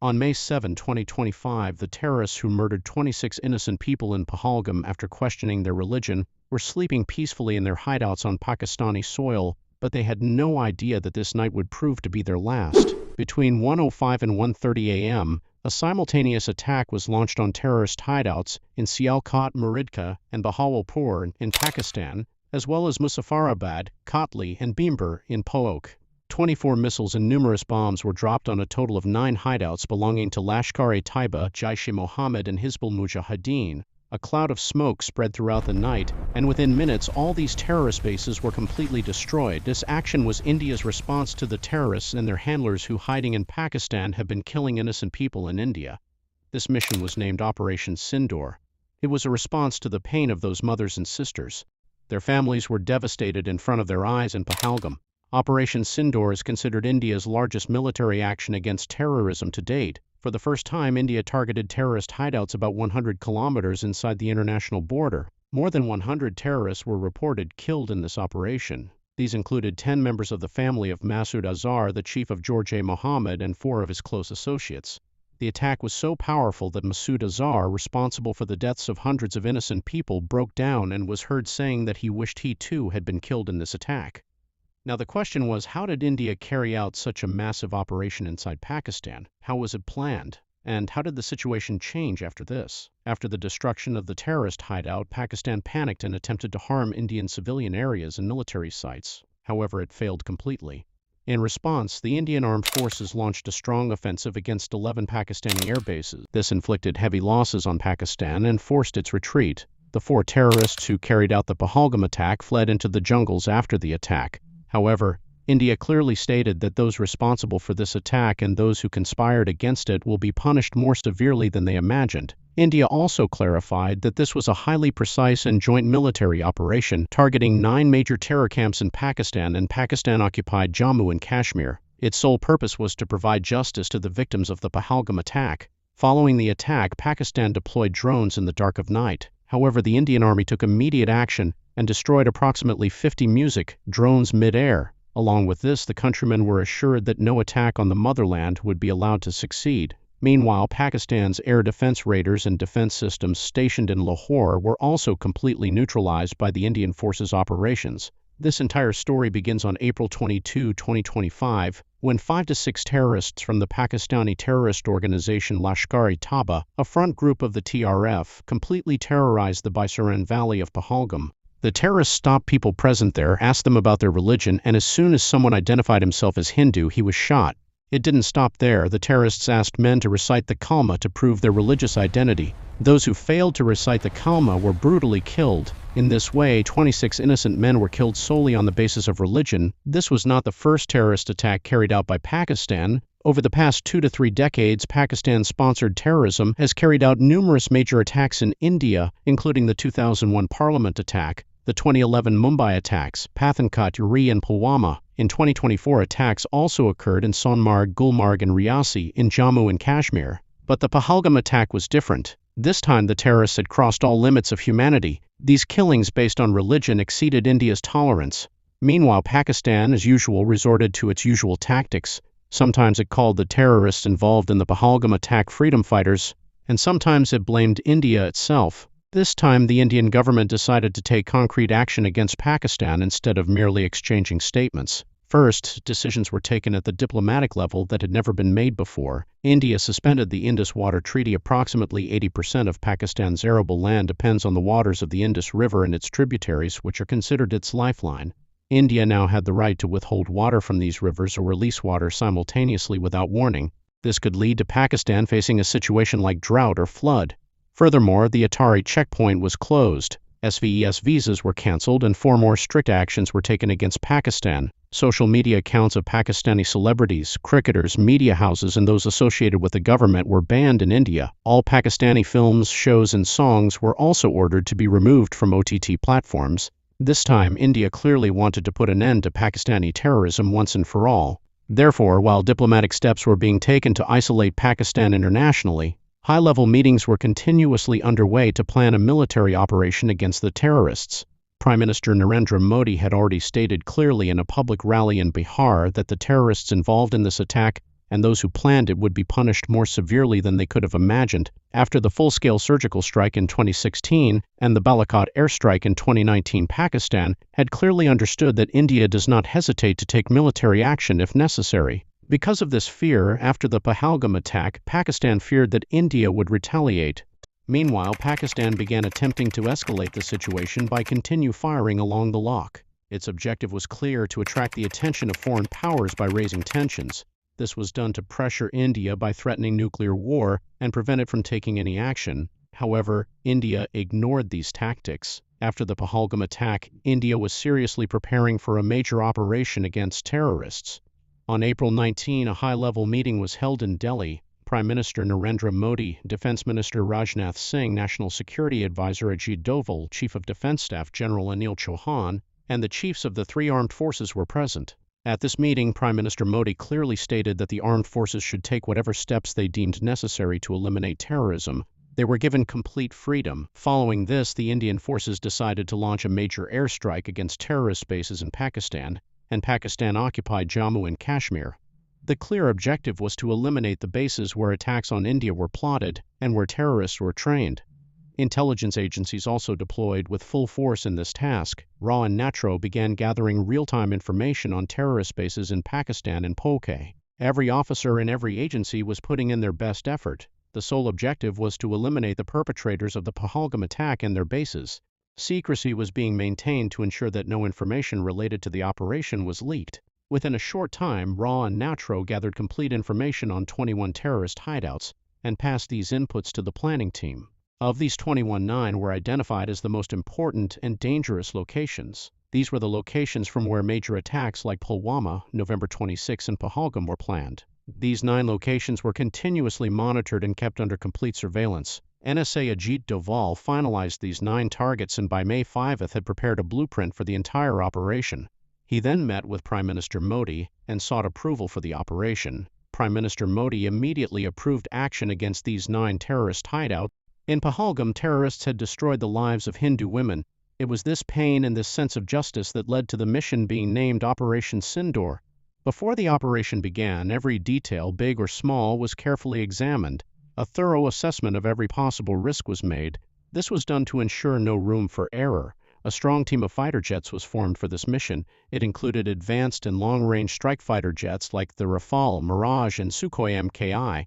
On May 7, 2025, the terrorists who murdered 26 innocent people in Pahalgam after questioning their religion were sleeping peacefully in their hideouts on Pakistani soil, but they had no idea that this night would prove to be their last. Between 1:05 and 1:30 a.m., a simultaneous attack was launched on terrorist hideouts in Sialkot, Muridka, and Bahawalpur in Pakistan, as well as Muzaffarabad, Kotli, and Bhimber in PoK. 24 missiles and numerous bombs were dropped on a total of 9 hideouts belonging to Lashkar-e-Taiba, Jaish-e-Mohammed, and Hizbul Mujahideen. A cloud of smoke spread throughout the night, and within minutes all these terrorist bases were completely destroyed. This action was India's response to the terrorists and their handlers who, hiding in Pakistan, have been killing innocent people in India. This mission was named Operation Sindoor. It was a response to the pain of those mothers and sisters. Their families were devastated in front of their eyes in Pahalgam. Operation Sindoor is considered India's largest military action against terrorism to date. For the first time, India targeted terrorist hideouts about 100 kilometers inside the international border. More than 100 terrorists were reported killed in this operation. These included 10 members of the family of Masood Azhar, the chief of Jaish-e-Mohammed, and 4 of his close associates. The attack was so powerful that Masood Azhar, responsible for the deaths of hundreds of innocent people, broke down and was heard saying that he wished he too had been killed in this attack. Now the question was, how did India carry out such a massive operation inside Pakistan? How was it planned? And how did the situation change after this? After the destruction of the terrorist hideout, Pakistan panicked and attempted to harm Indian civilian areas and military sites. However, it failed completely. In response, the Indian Armed Forces launched a strong offensive against 11 Pakistani air bases. This inflicted heavy losses on Pakistan and forced its retreat. The 4 terrorists who carried out the Pahalgam attack fled into the jungles after the attack. However, India clearly stated that those responsible for this attack and those who conspired against it will be punished more severely than they imagined. India also clarified that this was a highly precise and joint military operation targeting 9 major terror camps in Pakistan and Pakistan-occupied Jammu and Kashmir. Its sole purpose was to provide justice to the victims of the Pahalgam attack. Following the attack, Pakistan deployed drones in the dark of night. However, the Indian Army took immediate action and destroyed approximately 50 music drones mid-air. Along with this, the countrymen were assured that no attack on the motherland would be allowed to succeed. Meanwhile, Pakistan's air defense radars and defense systems stationed in Lahore were also completely neutralized by the Indian forces' operations. This entire story begins on April 22, 2025, when 5 to 6 terrorists from the Pakistani terrorist organization Lashkar-e-Taiba, a front group of the TRF, completely terrorized the Baisaran Valley of Pahalgam. The terrorists stopped people present there, asked them about their religion, and as soon as someone identified himself as Hindu, he was shot. It didn't stop there. The terrorists asked men to recite the Kalma to prove their religious identity. Those who failed to recite the Kalma were brutally killed. In this way, 26 innocent men were killed solely on the basis of religion. This was not the first terrorist attack carried out by Pakistan. Over the past 2 to 3 decades, Pakistan-sponsored terrorism has carried out numerous major attacks in India, including the 2001 Parliament attack, the 2011 Mumbai attacks, Pathankot, Uri, and Pulwama. In 2024, attacks also occurred in Sonmarg, Gulmarg, and Riyasi in Jammu and Kashmir. But the Pahalgam attack was different. This time the terrorists had crossed all limits of humanity. These killings based on religion exceeded India's tolerance. Meanwhile, Pakistan, as usual, resorted to its usual tactics. Sometimes it called the terrorists involved in the Pahalgam attack freedom fighters, and sometimes it blamed India itself. This time, the Indian government decided to take concrete action against Pakistan instead of merely exchanging statements. First, decisions were taken at the diplomatic level that had never been made before. India suspended the Indus Water Treaty. Approximately 80% of Pakistan's arable land depends on the waters of the Indus River and its tributaries, which are considered its lifeline. India now had the right to withhold water from these rivers or release water simultaneously without warning. This could lead to Pakistan facing a situation like drought or flood. Furthermore, the Atari checkpoint was closed. SVES visas were cancelled and 4 more strict actions were taken against Pakistan. Social media accounts of Pakistani celebrities, cricketers, media houses, and those associated with the government were banned in India. All Pakistani films, shows, and songs were also ordered to be removed from OTT platforms. This time, India clearly wanted to put an end to Pakistani terrorism once and for all. Therefore, while diplomatic steps were being taken to isolate Pakistan internationally, high-level meetings were continuously underway to plan a military operation against the terrorists. Prime Minister Narendra Modi had already stated clearly in a public rally in Bihar that the terrorists involved in this attack and those who planned it would be punished more severely than they could have imagined. After the full-scale surgical strike in 2016 and the Balakot airstrike in 2019, Pakistan had clearly understood that India does not hesitate to take military action if necessary. Because of this fear, after the Pahalgam attack, Pakistan feared that India would retaliate. Meanwhile, Pakistan began attempting to escalate the situation by continue firing along the loch. Its objective was clear: to attract the attention of foreign powers by raising tensions. This was done to pressure India by threatening nuclear war and prevent it from taking any action. However, India ignored these tactics. After the Pahalgam attack, India was seriously preparing for a major operation against terrorists. On April 19, a high-level meeting was held in Delhi. Prime Minister Narendra Modi, Defense Minister Rajnath Singh, National Security Advisor Ajit Doval, Chief of Defense Staff General Anil Chauhan, and the chiefs of the three armed forces were present. At this meeting, Prime Minister Modi clearly stated that the armed forces should take whatever steps they deemed necessary to eliminate terrorism. They were given complete freedom. Following this, the Indian forces decided to launch a major airstrike against terrorist bases in Pakistan and Pakistan-occupied Jammu and Kashmir. The clear objective was to eliminate the bases where attacks on India were plotted and where terrorists were trained. Intelligence agencies also deployed with full force in this task. RAW and NATRO began gathering real-time information on terrorist bases in Pakistan and PoK. Every officer in every agency was putting in their best effort. The sole objective was to eliminate the perpetrators of the Pahalgam attack and their bases. Secrecy was being maintained to ensure that no information related to the operation was leaked. Within a short time, RAW and NATRO gathered complete information on 21 terrorist hideouts and passed these inputs to the planning team. Of these 21, 9 were identified as the most important and dangerous locations. These were the locations from where major attacks like Pulwama, November 26, and Pahalgam were planned. These 9 locations were continuously monitored and kept under complete surveillance. NSA Ajit Doval finalized these 9 targets and by May 5 had prepared a blueprint for the entire operation. He then met with Prime Minister Modi and sought approval for the operation. Prime Minister Modi immediately approved action against these 9 terrorist hideouts. In Pahalgam, terrorists had destroyed the lives of Hindu women. It was this pain and this sense of justice that led to the mission being named Operation Sindoor. Before the operation began, every detail, big or small, was carefully examined. A thorough assessment of every possible risk was made. This was done to ensure no room for error. A strong team of fighter jets was formed for this mission. It included advanced and long-range strike fighter jets like the Rafale, Mirage, and Sukhoi Mki.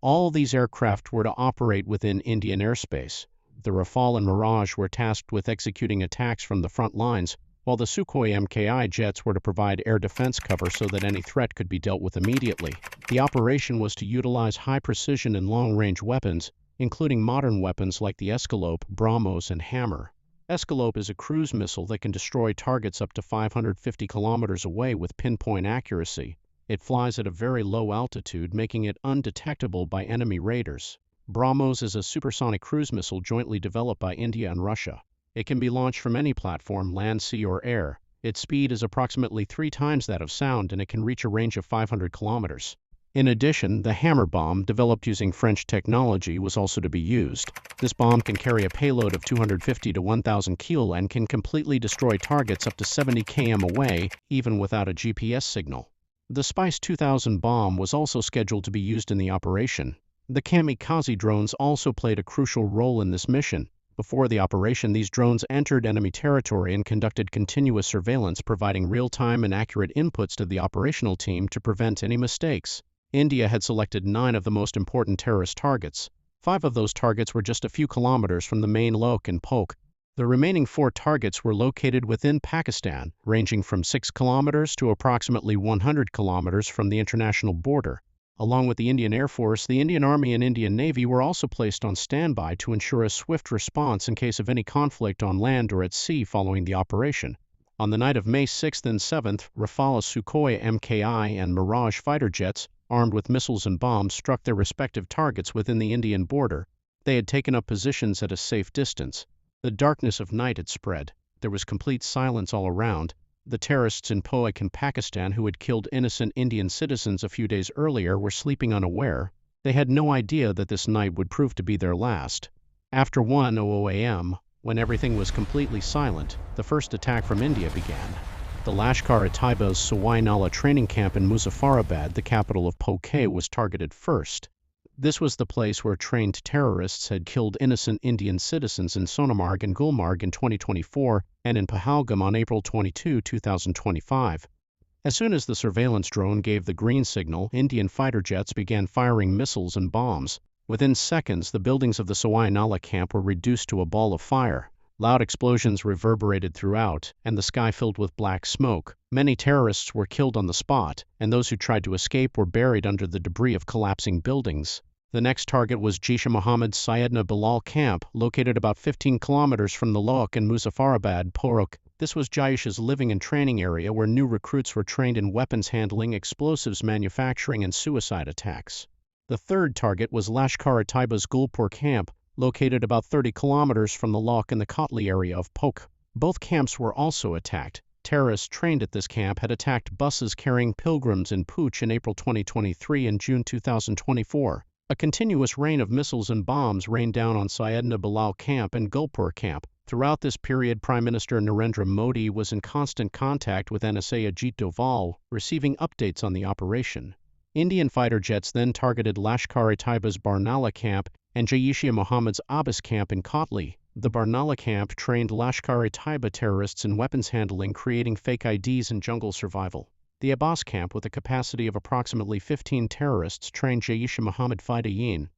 All these aircraft were to operate within Indian airspace. The Rafale and Mirage were tasked with executing attacks from the front lines, while the Sukhoi Mki jets were to provide air defense cover so that any threat could be dealt with immediately. The operation was to utilize high-precision and long-range weapons, including modern weapons like the Escalope, BrahMos, and Hammer. Escalope is a cruise missile that can destroy targets up to 550 kilometers away with pinpoint accuracy. It flies at a very low altitude, making it undetectable by enemy raiders. BrahMos is a supersonic cruise missile jointly developed by India and Russia. It can be launched from any platform, land, sea, or air. Its speed is approximately 3 times that of sound, and it can reach a range of 500 kilometers. In addition, the Hammer bomb, developed using French technology, was also to be used. This bomb can carry a payload of 250 to 1,000 kg and can completely destroy targets up to 70 km away, even without a GPS signal. The Spice 2000 bomb was also scheduled to be used in the operation. The kamikaze drones also played a crucial role in this mission. Before the operation, these drones entered enemy territory and conducted continuous surveillance, providing real-time and accurate inputs to the operational team to prevent any mistakes. India had selected 9 of the most important terrorist targets. 5 of those targets were just a few kilometers from the main loch in PoK. The remaining 4 targets were located within Pakistan, ranging from 6 kilometers to approximately 100 kilometers from the international border. Along with the Indian Air Force, the Indian Army and Indian Navy were also placed on standby to ensure a swift response in case of any conflict on land or at sea following the operation. On the night of May 6th and 7th, Rafale, Sukhoi Mki, and Mirage fighter jets, armed with missiles and bombs, struck their respective targets within the Indian border. They had taken up positions at a safe distance. The darkness of night had spread. There was complete silence all around. The terrorists in PoK and Pakistan who had killed innocent Indian citizens a few days earlier were sleeping unaware. They had no idea that this night would prove to be their last. After 1:00 a.m., when everything was completely silent, the first attack from India began. The Lashkar-e-Taiba's Sawai Nala training camp in Muzaffarabad, the capital of PoK, was targeted first. This was the place where trained terrorists had killed innocent Indian citizens in Sonamarg and Gulmarg in 2024 and in Pahalgam on April 22, 2025. As soon as the surveillance drone gave the green signal, Indian fighter jets began firing missiles and bombs. Within seconds, the buildings of the Sawai Nala camp were reduced to a ball of fire. Loud explosions reverberated throughout, and the sky filled with black smoke. Many terrorists were killed on the spot, and those who tried to escape were buried under the debris of collapsing buildings. The next target was Jaish-e-Mohammed's Syedna Bilal camp, located about 15 kilometers from the Loak in Muzaffarabad, PoK. This was Jaish's living and training area where new recruits were trained in weapons handling, explosives manufacturing, and suicide attacks. The third target was Lashkar-e-Taiba's Gulpur camp, located about 30 kilometers from the Loak in the Kotli area of PoK. Both camps were also attacked. Terrorists trained at this camp had attacked buses carrying pilgrims in Pooch in April 2023 and June 2024. A continuous rain of missiles and bombs rained down on Syedna Bilal camp and Gulpur camp. Throughout this period, Prime Minister Narendra Modi was in constant contact with NSA Ajit Doval, receiving updates on the operation. Indian fighter jets then targeted Lashkar-e-Taiba's Barnala camp and Jaish-e-Mohammed's Abbas camp in Kotli. The Barnala camp trained Lashkar-e-Taiba terrorists in weapons handling, creating fake IDs and jungle survival. The Abbas camp, with a capacity of approximately 15 terrorists, trained Jaish-e-Mohammed Fidayeen.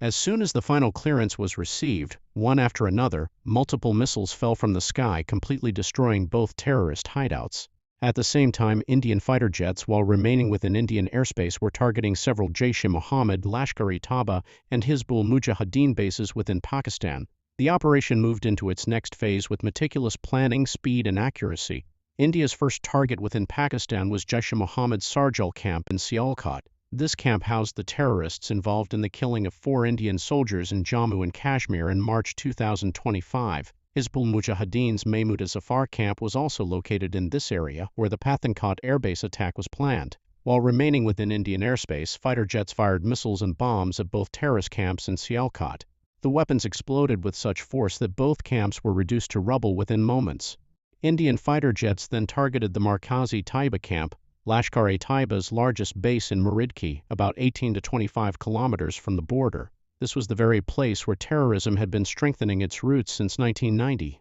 As soon as the final clearance was received, one after another, multiple missiles fell from the sky, completely destroying both terrorist hideouts. At the same time, Indian fighter jets, while remaining within Indian airspace, were targeting several Jaish-e-Mohammed, Lashkar-e-Taiba, and Hizbul Mujahideen bases within Pakistan. The operation moved into its next phase with meticulous planning, speed, and accuracy. India's first target within Pakistan was Jaish-e-Mohammed's Sarjal camp in Sialkot. This camp housed the terrorists involved in the killing of 4 Indian soldiers in Jammu and Kashmir in March 2025. Hizbul Mujahideen's Mahmud Zafar camp was also located in this area, where the Pathankot airbase attack was planned. While remaining within Indian airspace, fighter jets fired missiles and bombs at both terrorist camps in Sialkot. The weapons exploded with such force that both camps were reduced to rubble within moments. Indian fighter jets then targeted the Markazi Taiba camp, Lashkar-e-Taiba's largest base in Muridki, about 18 to 25 kilometers from the border. This was the very place where terrorism had been strengthening its roots since 1990.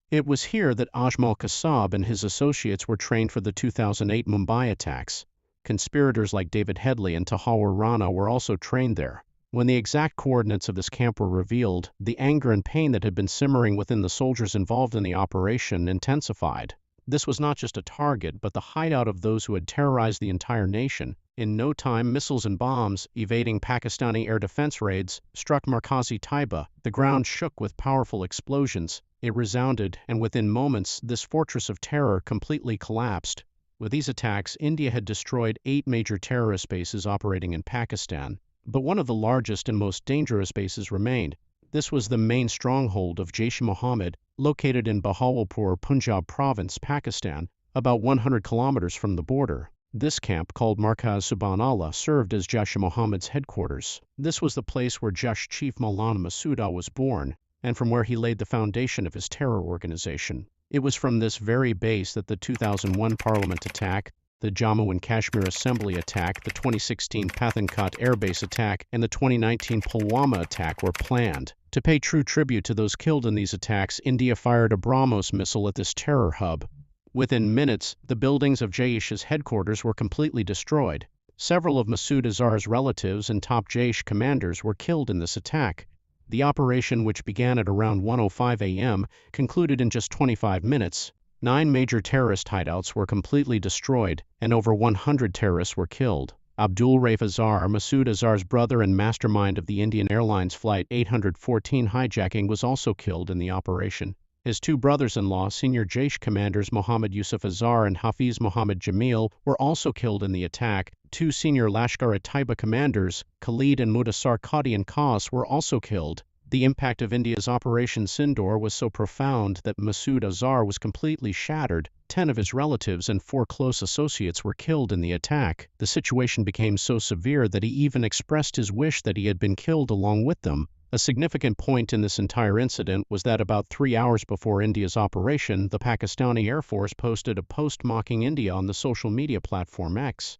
It was here that Ajmal Kasab and his associates were trained for the 2008 Mumbai attacks. Conspirators like David Headley and Tahawar Rana were also trained there. When the exact coordinates of this camp were revealed, the anger and pain that had been simmering within the soldiers involved in the operation intensified. This was not just a target, but the hideout of those who had terrorized the entire nation. In no time, missiles and bombs, evading Pakistani air defense raids, struck Markazi Taiba. The ground shook with powerful explosions. It resounded, and within moments, this fortress of terror completely collapsed. With these attacks, India had destroyed 8 major terrorist bases operating in Pakistan. But one of the largest and most dangerous bases remained. This was the main stronghold of Jaish-e-Mohammed, located in Bahawalpur, Punjab province, Pakistan, about 100 kilometers from the border. This camp, called Markaz Subhanallah, served as Jaish-e-Mohammed's headquarters. This was the place where Jaish chief Maulana Masouda was born, and from where he laid the foundation of his terror organization. It was from this very base that the 2001 Parliament attack, the Jammu and Kashmir Assembly attack, the 2016 Pathankot airbase attack, and the 2019 Pulwama attack were planned. To pay true tribute to those killed in these attacks, India fired a BrahMos missile at this terror hub. Within minutes, the buildings of Jaish's headquarters were completely destroyed. Several of Masood Azhar's relatives and top Jaish commanders were killed in this attack. The operation, which began at around 1:05 a.m., concluded in just 25 minutes. 9 major terrorist hideouts were completely destroyed, and over 100 terrorists were killed. Abdul Rauf Azhar, Masood Azhar's brother and mastermind of the Indian Airlines Flight 814 hijacking, was also killed in the operation. His 2 brothers-in-law, senior Jaish commanders Mohammad Yusuf Azhar and Hafiz Mohammad Jamil, were also killed in the attack. 2 senior Lashkar-e-Taiba commanders, Khalid and Mudassar Qadian Khas, were also killed. The impact of India's Operation Sindoor was so profound that Masood Azhar was completely shattered. 10 of his relatives and 4 close associates were killed in the attack. The situation became so severe that he even expressed his wish that he had been killed along with them. A significant point in this entire incident was that about 3 hours before India's operation, the Pakistani Air Force posted a post mocking India on the social media platform X.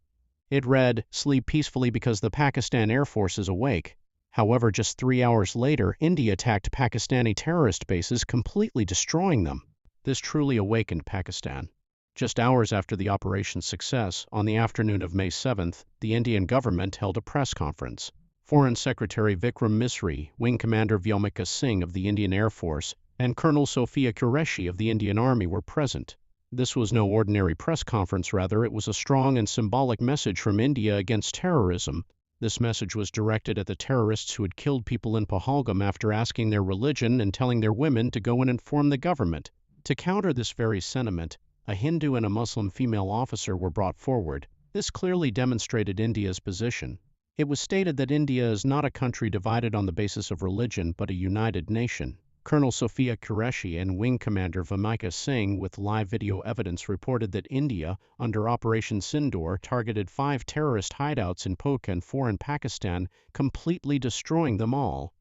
It read, "Sleep peacefully because the Pakistan Air Force is awake." However, just 3 hours later, India attacked Pakistani terrorist bases, completely destroying them. This truly awakened Pakistan. Just hours after the operation's success, on the afternoon of May 7th, the Indian government held a press conference. Foreign Secretary Vikram Misri, Wing Commander Vyomika Singh of the Indian Air Force, and Colonel Sophia Qureshi of the Indian Army were present. This was no ordinary press conference, rather it was a strong and symbolic message from India against terrorism. This message was directed at the terrorists who had killed people in Pahalgam after asking their religion and telling their women to go and inform the government. To counter this very sentiment, a Hindu and a Muslim female officer were brought forward. This clearly demonstrated India's position. It was stated that India is not a country divided on the basis of religion, but a united nation. Colonel Sophia Qureshi and Wing Commander Vyomika Singh, with live video evidence, reported that India, under Operation Sindoor, targeted 5 terrorist hideouts in PoK and 4 in Pakistan, completely destroying them all.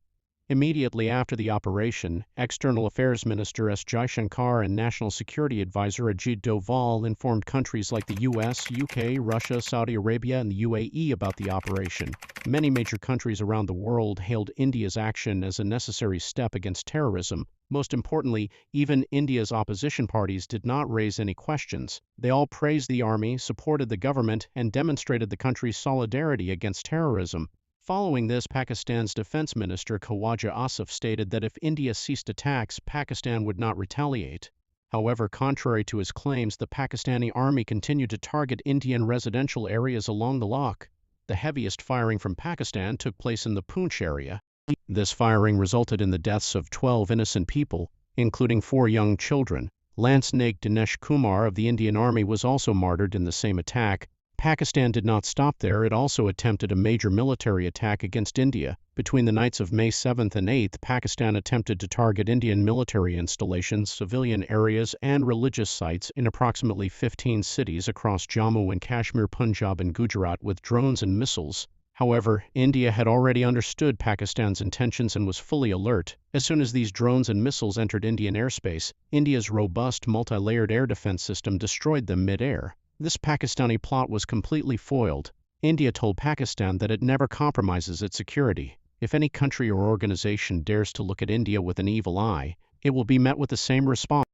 Immediately after the operation, External Affairs Minister S. Jaishankar and National Security Advisor Ajit Doval informed countries like the US, UK, Russia, Saudi Arabia, and the UAE about the operation. Many major countries around the world hailed India's action as a necessary step against terrorism. Most importantly, even India's opposition parties did not raise any questions. They all praised the army, supported the government, and demonstrated the country's solidarity against terrorism. Following this, Pakistan's Defense Minister Khawaja Asif stated that if India ceased attacks, Pakistan would not retaliate. However, contrary to his claims, the Pakistani army continued to target Indian residential areas along the loch. The heaviest firing from Pakistan took place in the Poonch area. This firing resulted in the deaths of 12 innocent people, including 4 young children. Lance Naik Dinesh Kumar of the Indian Army was also martyred in the same attack. Pakistan did not stop there, it also attempted a major military attack against India. Between the nights of May 7th and 8th, Pakistan attempted to target Indian military installations, civilian areas, and religious sites in approximately 15 cities across Jammu and Kashmir, Punjab, and Gujarat with drones and missiles. However, India had already understood Pakistan's intentions and was fully alert. As soon as these drones and missiles entered Indian airspace, India's robust multi-layered air defense system destroyed them mid-air. This Pakistani plot was completely foiled. India told Pakistan that it never compromises its security. If any country or organization dares to look at India with an evil eye, it will be met with the same response.